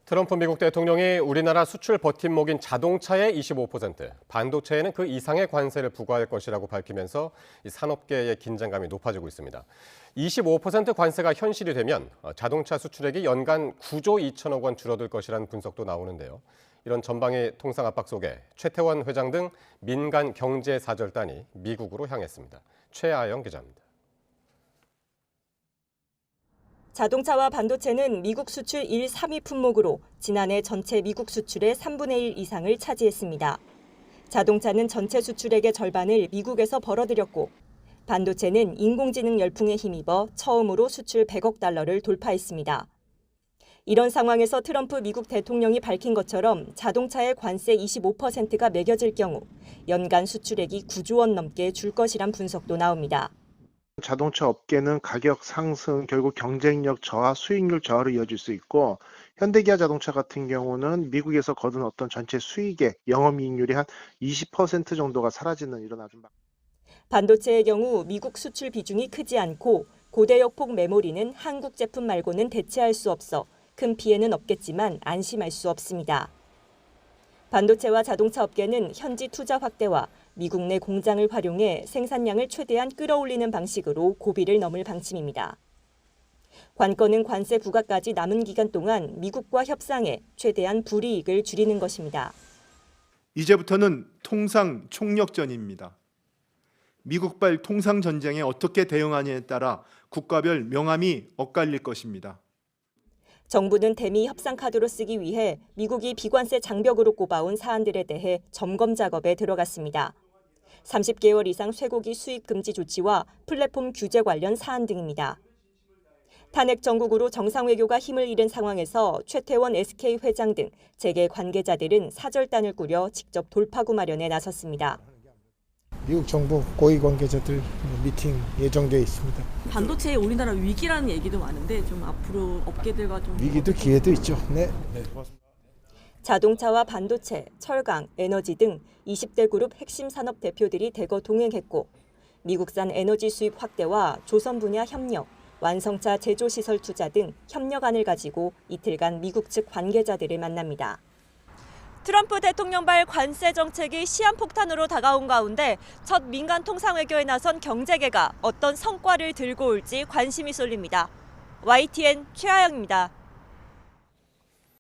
트럼프 미국 대통령이 우리나라 수출 버팀목인 자동차에 25%, 반도체에는 그 이상의 관세를 부과할 것이라고 밝히면서 이 산업계의 긴장감이 높아지고 있습니다. 25% 관세가 현실이 되면 자동차 수출액이 연간 9조 2천억 원 줄어들 것이라는 분석도 나오는데요. 이런 전방위 통상 압박 속에 최태원 회장 등 민간 경제 사절단이 미국으로 향했습니다. 최아영 기자입니다. 자동차와 반도체는 미국 수출 1, 3위 품목으로 지난해 전체 미국 수출의 3분의 1 이상을 차지했습니다. 자동차는 전체 수출액의 절반을 미국에서 벌어들였고 반도체는 인공지능 열풍에 힘입어 처음으로 수출 100억 달러를 돌파했습니다. 이런 상황에서 트럼프 미국 대통령이 밝힌 것처럼 자동차의 관세 25%가 매겨질 경우 연간 수출액이 9조 원 넘게 줄 것이란 분석도 나옵니다. 자동차 업계는 가격 상승, 결국 경쟁력 저하, 수익률 저하로 이어질 수 있고 현대기아 자동차 같은 경우는 미국에서 거둔 어떤 전체 수익의 영업이익률이 한 20% 정도가 사라지는 이런 아주 반도체의 경우 미국 수출 비중이 크지 않고 고대역폭 메모리는 한국 제품 말고는 대체할 수 없어 큰 피해는 없겠지만 안심할 수 없습니다. 반도체와 자동차 업계는 현지 투자 확대와 미국 내 공장을 활용해 생산량을 최대한 끌어올리는 방식으로 고비를 넘을 방침입니다. 관건은 관세 부과까지 남은 기간 동안 미국과 협상해 최대한 불이익을 줄이는 것입니다. 이제부터는 통상 총력전입니다. 미국발 통상 전쟁에 어떻게 대응하느냐에 따라 국가별 명암이 엇갈릴 것입니다. 정부는 대미 협상 카드로 쓰기 위해 미국이 비관세 장벽으로 꼽아온 사안들에 대해 점검 작업에 들어갔습니다. 30개월 이상 쇠고기 수입 금지 조치와 플랫폼 규제 관련 사안 등입니다. 탄핵 정국으로 정상외교가 힘을 잃은 상황에서 최태원 SK 회장 등 재계 관계자들은 사절단을 꾸려 직접 돌파구 마련에 나섰습니다. 미국 정부 고위 관계자들 미팅 예정돼 있습니다. 반도체에 우리나라 위기라는 얘기도 많은데 좀 앞으로 업계들과 좀 위기도 기회도 있죠. 네. 자동차와 반도체, 철강, 에너지 등 20대 그룹 핵심 산업 대표들이 대거 동행했고 미국산 에너지 수입 확대와 조선 분야 협력, 완성차 제조 시설 투자 등 협력안을 가지고 이틀간 미국 측 관계자들을 만납니다. 트럼프 대통령발 관세 정책이 시한폭탄으로 다가온 가운데 첫 민간 통상외교에 나선 경제계가 어떤 성과를 들고 올지 관심이 쏠립니다. YTN 최아영입니다.